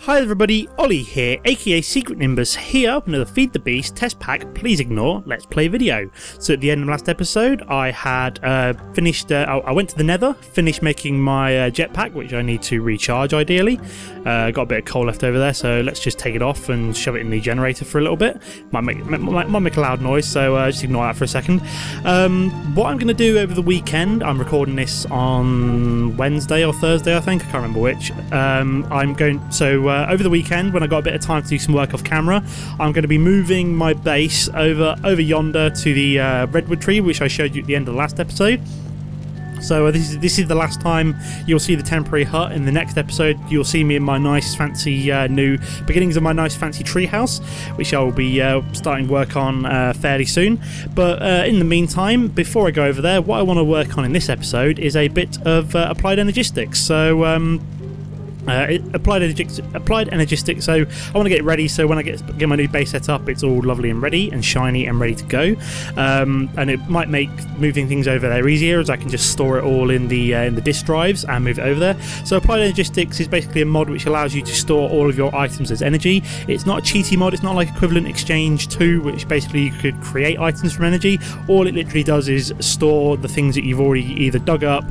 Hi everybody, Ollie here, aka Secret Nimbus, here with another Feed the Beast test pack, please ignore, let's play video. So at the end of the last episode, I had finished, I went to the nether, finished making my jetpack, which I need to recharge ideally. Got a bit of coal left over there, so let's just take it off and shove it in the generator for a little bit. Might make a loud noise, so just ignore that for a second. What I'm going to do over the weekend, I'm recording this on Wednesday or Thursday, I think, I can't remember which. Over the weekend, when I got a bit of time to do some work off camera, I'm going to be moving my base over yonder to the redwood tree, which I showed you at the end of the last episode. So this is the last time you'll see the temporary hut. In the next episode, you'll see me in my nice fancy new beginnings of my nice fancy treehouse, which I will be starting work on fairly soon. But in the meantime, before I go over there, what I want to work on in this episode is a bit of applied energistics. So applied energistics, so I want to get it ready so when I get my new base set up, it's all lovely and ready and shiny and ready to go. And it might make moving things over there easier, as I can just store it all in the disk drives and move it over there. So applied energistics is basically a mod which allows you to store all of your items as energy. It's not a cheaty mod, it's not like equivalent exchange 2, which basically you could create items from energy. All it literally does is store the things that you've already either dug up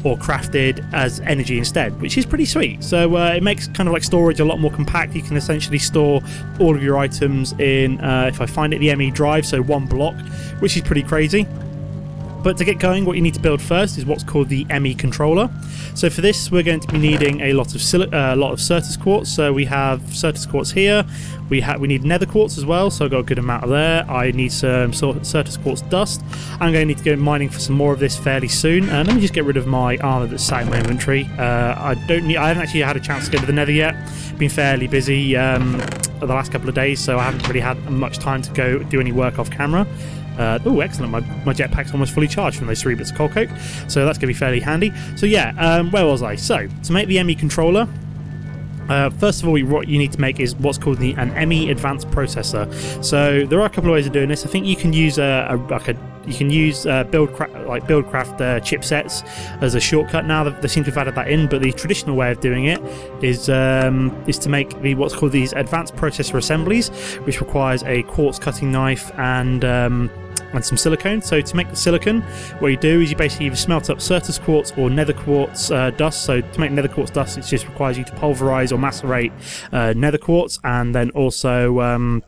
or crafted as energy instead, which is pretty sweet. So it makes kind of like storage a lot more compact. You can essentially store all of your items in, if I find it, the ME drive, so one block, which is pretty crazy. But to get going, what you need to build first is what's called the ME controller. So for this, we're going to be needing a lot of Certus quartz. So we have Certus quartz here. We need nether quartz as well, so I've got a good amount of there. I need some Certus quartz dust. I'm going to need to go mining for some more of this fairly soon. Let me just get rid of my armor that's sat in my inventory. I haven't actually had a chance to go to the nether yet. Been fairly busy the last couple of days, so I haven't really had much time to go do any work off camera. Oh, excellent. My jetpack's almost fully charged from those 3 bits of coal coke, so that's going to be fairly handy. So yeah, where was I? So, to make the ME controller, first of all, what you need to make is what's called an ME advanced processor. So there are a couple of ways of doing this. I think you can use buildcraft chipsets as a shortcut now. They seem to have added that in, but the traditional way of doing it is to make what's called these advanced processor assemblies, which requires a quartz cutting knife and some silicone. So to make the silicon, what you do is you basically either smelt up Certus quartz or nether quartz dust. So to make nether quartz dust, it just requires you to pulverize or macerate nether quartz, and then also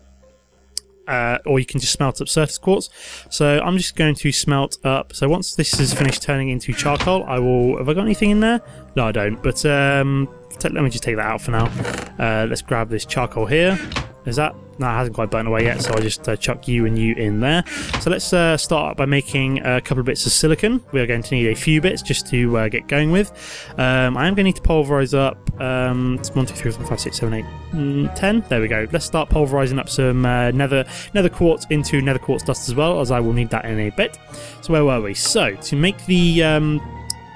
or you can just smelt up Certus quartz. So I'm just going to smelt up. So once this is finished turning into charcoal, I will. Have I got anything in there? No, I don't. But let me just take that out for now. Let's grab this charcoal here. Is that? No, it hasn't quite burnt away yet, so I'll just chuck you and you in there. So let's start by making a couple of bits of silicon. We are going to need a few bits just to get going with. I am going to need to pulverize up. It's 1, 2, 3, 4, 5, 6, 7, 8, 10. There we go. Let's start pulverizing up some nether quartz into nether quartz dust as well, as I will need that in a bit. So where were we? So to make the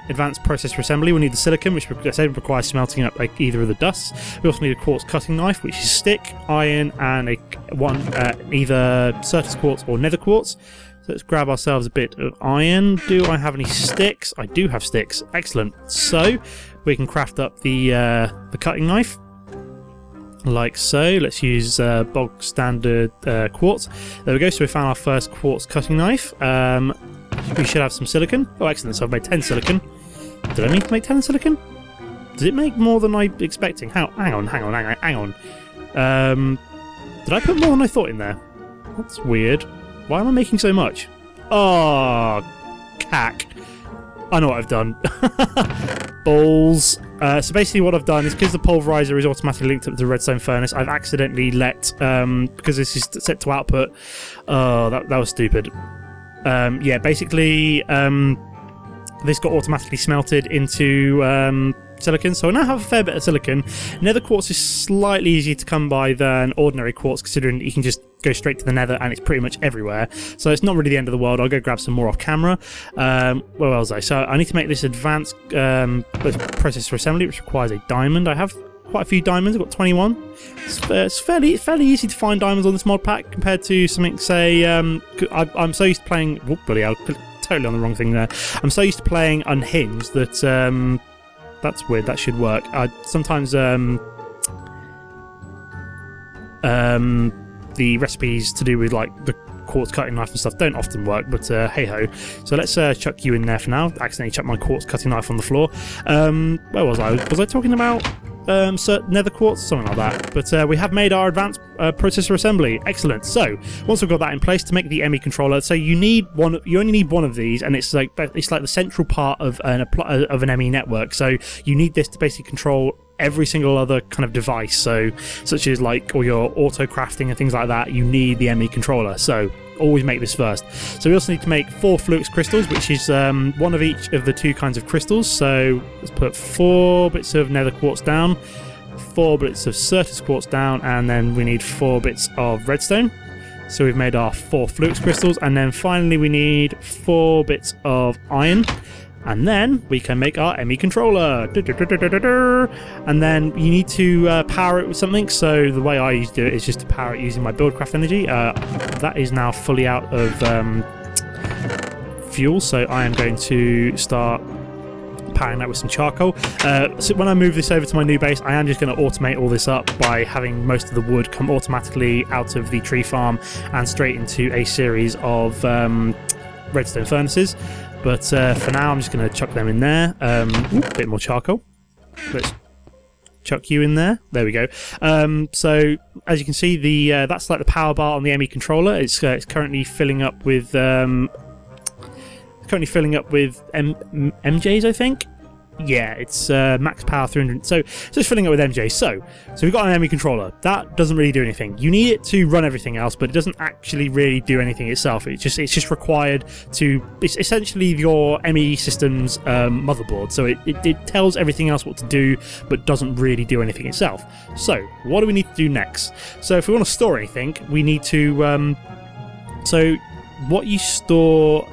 advanced processor assembly, we need the silicon, which requires smelting up either of the dusts. We also need a quartz cutting knife, which is stick, iron, and either Certus quartz or nether quartz. So let's grab ourselves a bit of iron. Do I have any sticks? I do have sticks. Excellent. So we can craft up the cutting knife, like so. Let's use bog standard quartz. There we go. So we found our first quartz cutting knife. We should have some silicon. Oh, excellent. So I've made 10 silicon. Did I need to make 10 silicon? Does it make more than I'm expecting? Hang on. Did I put more than I thought in there? That's weird. Why am I making so much? Oh, cack. I know what I've done. Balls. So basically what I've done is, because the pulverizer is automatically linked up to the redstone furnace, I've accidentally let, because this is set to output, oh, that was stupid. Yeah, basically, this got automatically smelted into silicon, so I now have a fair bit of silicon. Nether quartz is slightly easier to come by than ordinary quartz, considering you can just go straight to the nether and it's pretty much everywhere. So it's not really the end of the world. I'll go grab some more off camera. Where was I? So I need to make this advanced processor assembly, which requires a diamond. I have quite a few diamonds. I've got 21. It's fairly easy to find diamonds on this mod pack compared to something, say, I'm so used to playing. Whoop, bloody hell, totally on the wrong thing there. I'm so used to playing Unhinged that that's weird. That should work. Sometimes the recipes to do with like the quartz cutting knife and stuff don't often work, but hey ho. So let's chuck you in there for now. Accidentally chucked my quartz cutting knife on the floor. Where was I? Was I talking about nether quartz, something like that? But we have made our advanced processor assembly. Excellent. So once we've got that in place, to make the ME controller, so you only need one of these, and it's like the central part of an ME network. So you need this to basically control every single other kind of device, so such as like all your auto crafting and things like that. You need the ME controller, so always make this first. So we also need to make 4 flux crystals, which is one of each of the 2 kinds of crystals. So let's put 4 bits of nether quartz down, 4 bits of Certus quartz down, and then we need 4 bits of redstone. So we've made our 4 flux crystals, and then finally we need 4 bits of iron. And then we can make our ME controller. And then you need to power it with something. So the way I used to do it is just to power it using my buildcraft energy. That is now fully out of fuel, so I am going to start powering that with some charcoal. So when I move this over to my new base, I am just going to automate all this up by having most of the wood come automatically out of the tree farm and straight into a series of redstone furnaces. But for now, I'm just going to chuck them in there. A bit more charcoal. Let's chuck you in there. There we go. So as you can see, that's like the power bar on the ME controller. It's currently filling up with MJs, I think. Yeah, it's max power 300. So it's filling up with MJ. So we've got an ME controller. That doesn't really do anything. You need it to run everything else, but it doesn't actually really do anything itself. It's just required to. It's essentially your ME system's motherboard. So it tells everything else what to do, but doesn't really do anything itself. So what do we need to do next? So if we want to store anything, we need to. So what you store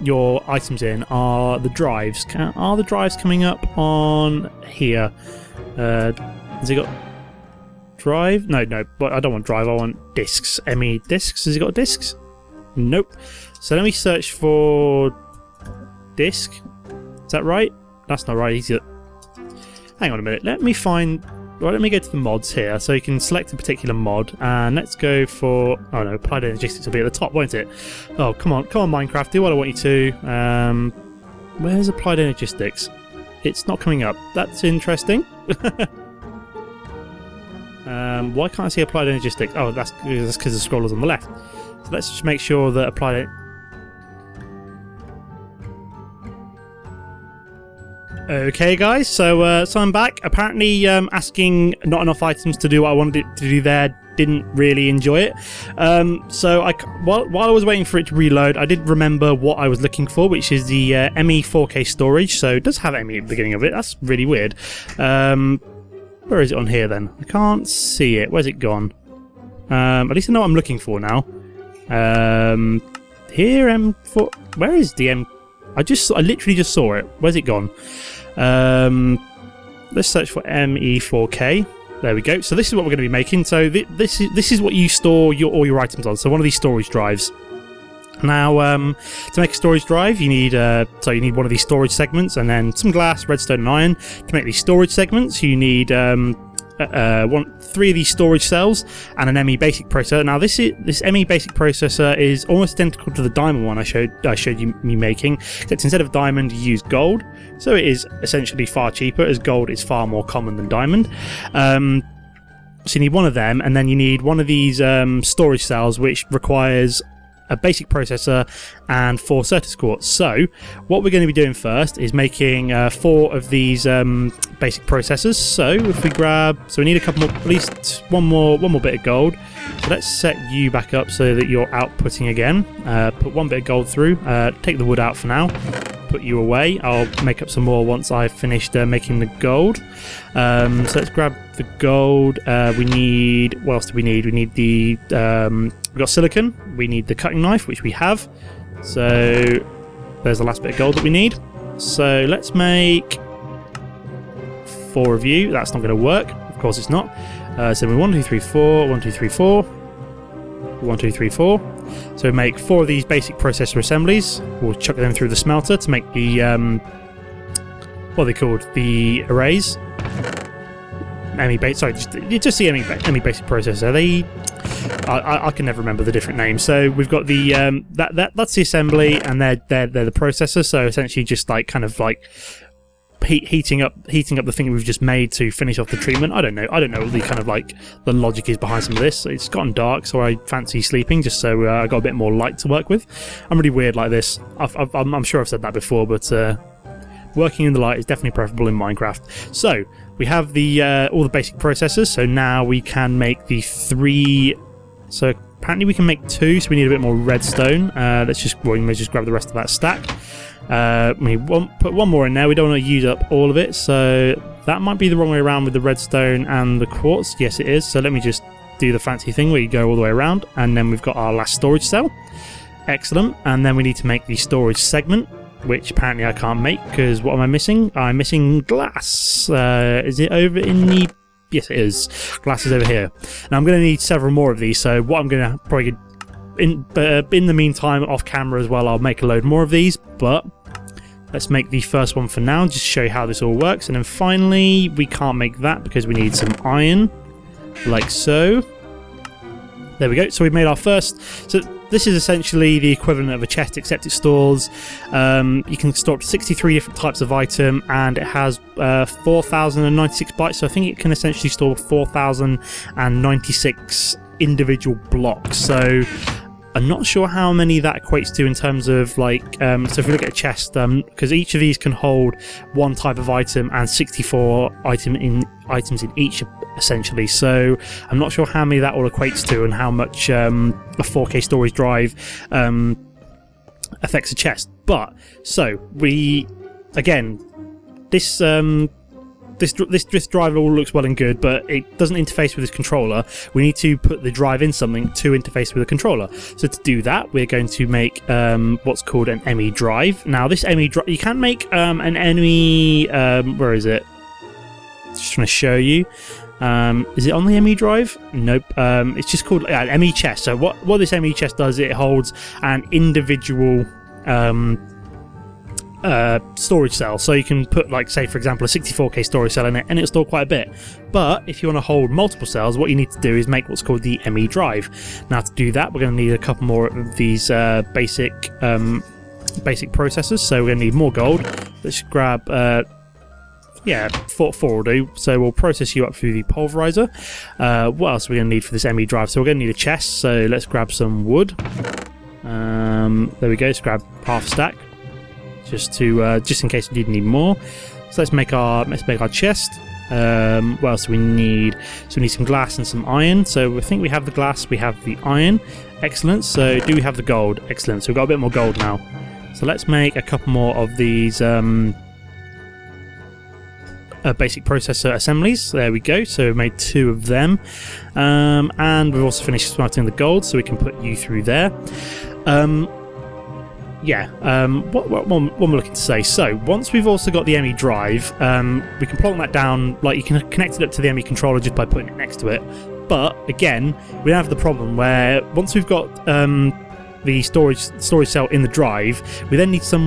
your items in are the drives. Are the drives coming up on here? Has it got drive? No, but I don't want drive. I want discs. ME discs. Has it got discs? Nope. So let me search for disc. Is that right? That's not right. Hang on a minute. Let me find. Right, let me go to the mods here. So you can select a particular mod, and let's go for. Oh no, applied energistics will be at the top, won't it? Oh, come on, Minecraft, do what I want you to. Where's applied energistics? It's not coming up. That's interesting. Why can't I see applied energistics? Oh, that's because the scroller's on the left. So let's just make sure that applied. Okay guys, so I'm back. Apparently asking not enough items to do what I wanted it to do there didn't really enjoy it. So while I was waiting for it to reload, I did remember what I was looking for, which is the ME 4K storage. So it does have ME at the beginning of it. That's really weird. Where is it on here then? I can't see it. Where's it gone? At least I know what I'm looking for now. Here, M4. Where is the M? I literally just saw it. Where's it gone? Let's search for ME4K. There we go. So this is what we're going to be making. So this is what you store all your items on. So one of these storage drives. Now, to make a storage drive, you need one of these storage segments, and then some glass, redstone, and iron. To make these storage segments, you need 3 of these storage cells and an ME basic processor. Now this ME basic processor is almost identical to the diamond one I showed you me making, except instead of diamond you use gold, so it is essentially far cheaper, as gold is far more common than diamond. So you need one of them, and then you need one of these storage cells, which requires a basic processor and 4 Certus quartz. So what we're going to be doing first is making 4 of these basic processors. So if we we need a couple more, at least one more bit of gold. So let's set you back up so that you're outputting again. Put 1 bit of gold through. Take the wood out for now. Put you away. I'll make up some more once I've finished making the gold. So let's grab the gold. We need. What else do we need? We need the. We've got silicon. We need the cutting knife, which we have. So there's the last bit of gold that we need. So let's make 4 of you. That's not going to work. Of course it's not. So we 1, 2, 3, 4. 1, 2, 3, 4. 1, 2, 3, 4. So we make 4 of these basic processor assemblies. We'll chuck them through the smelter to make the what are they called? The arrays. ME base. Sorry, just the ME basic processor. I can never remember the different names. So we've got the that's the assembly, and they're the processor. So essentially, just like kind of like heating up the thing we've just made to finish off the treatment. I don't know what the kind of like the logic is behind some of this. It's gotten dark, so I fancy sleeping just so I got a bit more light to work with. I'm really weird like this. I'm sure I've said that before, but working in the light is definitely preferable in Minecraft. So we have the all the basic processors. So now we can make the 3. So apparently we can make 2. So we need a bit more redstone. Let's just grab the rest of that stack. We put 1 more in there. We don't want to use up all of it, so that might be the wrong way around with the redstone and the quartz. Yes, it is. So let me just do the fancy thing where you go all the way around, and then we've got our last storage cell. Excellent. And then we need to make the storage segment, which apparently I can't make because what am I missing? I'm missing glass. Is it over in the... Yes, it is. Glass is over here. Now I'm going to need several more of these, so what I'm going to probably... In the meantime, off camera as well, I'll make a load more of these, but let's make the first one for now, just to show you how this all works. And then finally, we can't make that because we need some iron, like so. There we go. So we've made our first. So this is essentially the equivalent of a chest, except it stores. You can store up to 63 different types of item, and it has 4,096 bytes. So I think it can essentially store 4,096 individual blocks. So I'm not sure how many that equates to in terms of like so if we look at a chest, because each of these can hold 1 type of item and 64 items in each essentially, so I'm not sure how many that all equates to and how much a 4K storage drive affects a chest. But so we again this drive all looks well and good, but it doesn't interface with this controller. We need to put the drive in something to interface with the controller. So to do that, we're going to make what's called an ME drive. Now, this ME drive, you can make an ME. Where is it? Just trying to show you. Is it on the ME drive? Nope. It's just called ME chest. So what this ME chest does, it holds an individual storage cell, so you can put, like, say for example, a 64K storage cell in it and it'll store quite a bit. But if you want to hold multiple cells, what you need to do is make what's called the ME drive. Now, to do that, we're going to need a couple more of these basic processors. So we're going to need more gold. Let's grab 4 will do. So we'll process you up through the pulverizer. What else are we going to need for this ME drive? So we're going to need a chest, so let's grab some wood. There we go. Let's grab half a stack, just in case we did need more. So let's make our chest. What else do we need? So we need some glass and some iron. So I think we have the glass, we have the iron. Excellent. So do we have the gold? Excellent. So we've got a bit more gold now. So let's make a couple more of these basic processor assemblies. There we go. So we've made 2 of them, and we've also finished smelting the gold, so we can put you through there. What we're looking to say. So once we've also got the ME drive, we can plonk that down. Like, you can connect it up to the ME controller just by putting it next to it. But again, we have the problem where once we've got the storage cell in the drive, we then need some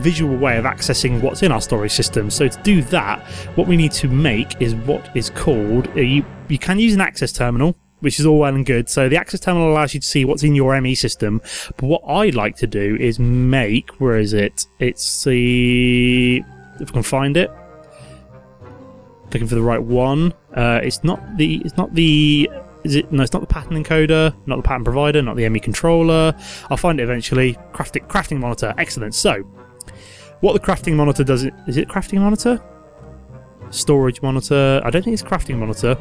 visual way of accessing what's in our storage system. So to do that, what we need to make is what is called you can use an access terminal, which is all well and good. So the access terminal allows you to see what's in your ME system. But what I like to do is make, where is it? It's the, if I can find it, looking for the right one. It's not the pattern encoder, not the pattern provider, not the ME controller. I'll find it eventually. Crafting monitor. Excellent. So what the crafting monitor does, is it crafting monitor? Storage monitor. I don't think it's crafting monitor.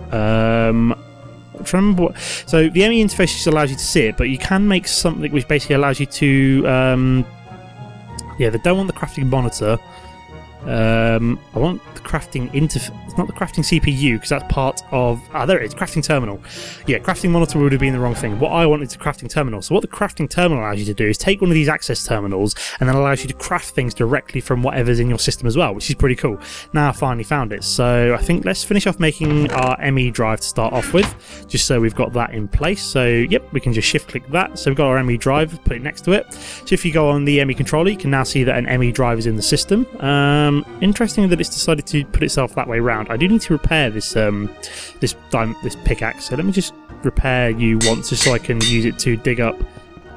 I'm trying to remember what. So the ME interface just allows you to see it, but you can make something which basically allows you to they don't want the crafting monitor. I want the crafting interface. It's not the crafting CPU, because that's part of... there it is, crafting terminal. Yeah, crafting monitor would have been the wrong thing. What I want is the crafting terminal. So what the crafting terminal allows you to do is take one of these access terminals and then allows you to craft things directly from whatever's in your system as well, which is pretty cool. Now I finally found it. So I think let's finish off making our ME drive to start off with, just so we've got that in place. So yep, we can just shift click that. So we've got our ME drive, put it next to it. So if you go on the ME controller, you can now see that an ME drive is in the system. Interesting that it's decided to put itself that way round. I do need to repair this this pickaxe. So let me just repair you once, just so I can use it to dig up.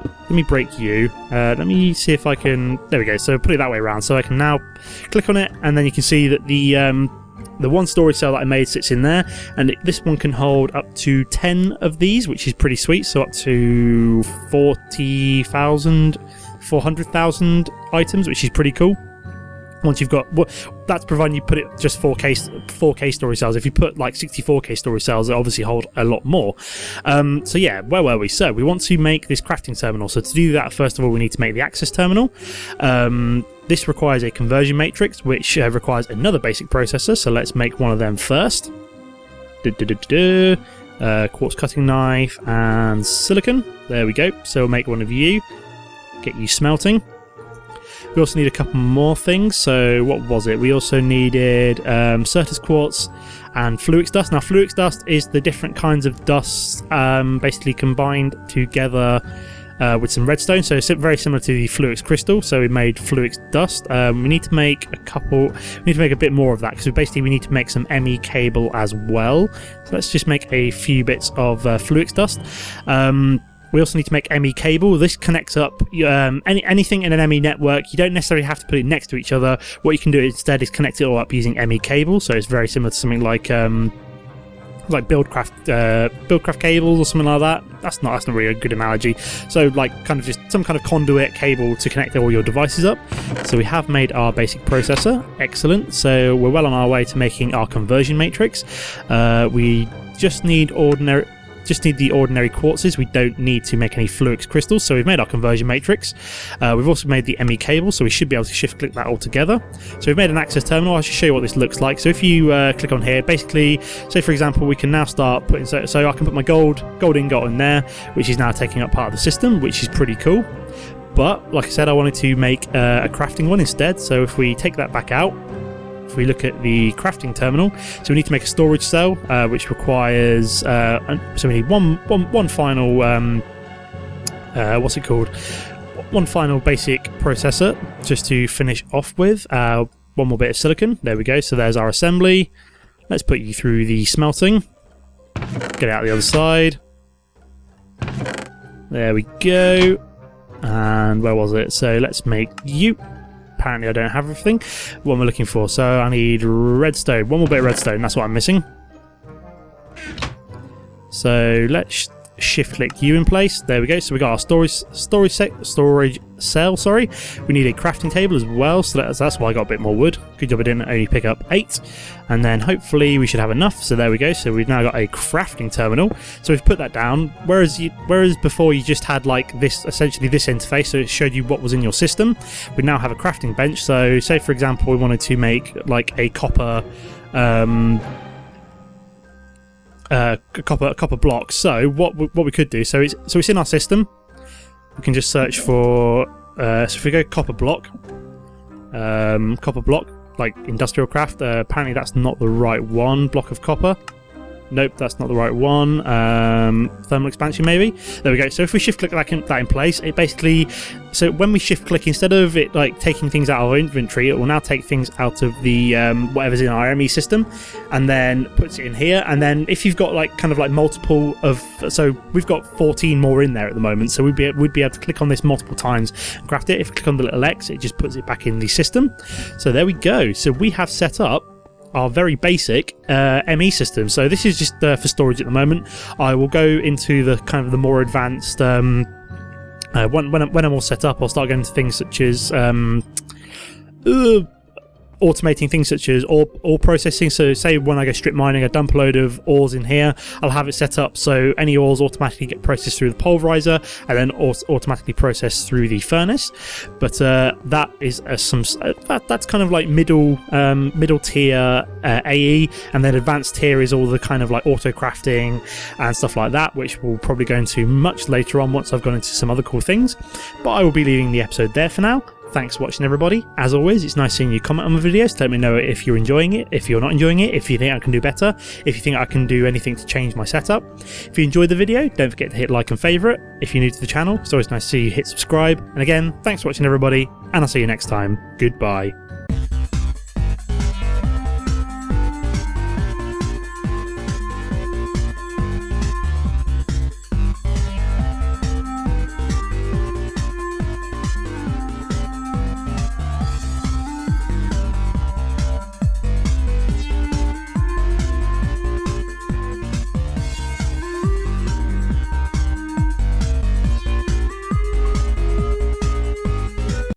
Let me break you. Let me see if I can. There we go. So put it that way around. So I can now click on it, and then you can see that the one storage cell that I made sits in there, and this one can hold up to 10 of these, which is pretty sweet. So up to 400,000 items, which is pretty cool. Once you've got, that's providing you put it just 4K storage cells. If you put like 64K storage cells, they obviously hold a lot more. So yeah, where were we? So we want to make this crafting terminal. So to do that, first of all, we need to make the access terminal. This requires a conversion matrix, which requires another basic processor. So let's make one of them first. Quartz cutting knife and silicon. There we go. So we'll make one of you. Get you smelting. We also need a couple more things. So what was it? We also needed Certus quartz and Fluix dust. Now Fluix dust is the different kinds of dust basically combined together with some redstone. So it's very similar to the Fluix crystal. So we made Fluix dust. We need to make a couple. We need to make a bit more of that, because we need to make some ME cable as well. So let's just make a few bits of Fluix dust. We also need to make ME cable. This connects up anything in an ME network. You don't necessarily have to put it next to each other. What you can do instead is connect it all up using ME cable. So it's very similar to something like Buildcraft cables or something like that. That's not really a good analogy. So like kind of just some kind of conduit cable to connect all your devices up. So we have made our basic processor. Excellent. So we're well on our way to making our conversion matrix. We just need the ordinary quartzes. We don't need to make any Fluix crystals. So we've made our conversion matrix. We've also made the ME cable, so we should be able to shift click that all together. So we've made an access terminal. I'll just show you what this looks like. So if you click on here, basically, say for example, we can now start putting, so I can put my gold ingot in there, which is now taking up part of the system, which is pretty cool. But like I said, I wanted to make a crafting one instead. So if we take that back out, if we look at the crafting terminal, so we need to make a storage cell, which requires so we need one final what's it called? One final basic processor just to finish off with. One more bit of silicon. There we go. So there's our assembly. Let's put you through the smelting. Get out the other side. There we go. And where was it? So let's make you. Apparently I don't have everything. What am I looking for? So I need redstone. One more bit of redstone. That's what I'm missing. So let's shift click you in place. There we go. So we got our storage cell. Sorry. We need a crafting table as well. So that's why I got a bit more wood. Good job I didn't only pick up 8. And then hopefully we should have enough. So there we go. So we've now got a crafting terminal. So we've put that down. Whereas before you just had like this, essentially this interface, so it showed you what was in your system. We now have a crafting bench. So say for example we wanted to make like a copper copper block. So what we could do, so it's in our system. We can just search for so if we go copper block like industrial craft, apparently that's not the right one. Block of copper, nope, that's not the right one. Thermal expansion maybe. There we go. So if we shift click that in place, it basically, so when we shift click, instead of it like taking things out of our inventory, it will now take things out of the whatever's in our ME system and then puts it in here. And then if you've got like kind of like multiple of, so we've got 14 more in there at the moment, so we'd be able to click on this multiple times and craft it. If we click on the little X, it just puts it back in the system. So there we go. So we have set up our very basic ME system. So this is just for storage at the moment. I will go into the kind of the more advanced when I'm all set up. I'll start going into things such as automating things such as ore processing. So say when I go strip mining, I dump a load of ores in here, I'll have it set up so any ores automatically get processed through the pulverizer and then automatically processed through the furnace. But that is that's kind of like middle tier AE, and then advanced tier is all the kind of like auto crafting and stuff like that, which we'll probably go into much later on once I've gone into some other cool things. But I will be leaving the episode there for now. Thanks for watching, everybody. As always, it's nice seeing you comment on my videos to let me know if you're enjoying it, if you're not enjoying it, if you think I can do better, if you think I can do anything to change my setup. If you enjoyed the video, don't forget to hit like and favourite. If you're new to the channel, it's always nice to see you hit subscribe. And again, thanks for watching, everybody, and I'll see you next time. Goodbye.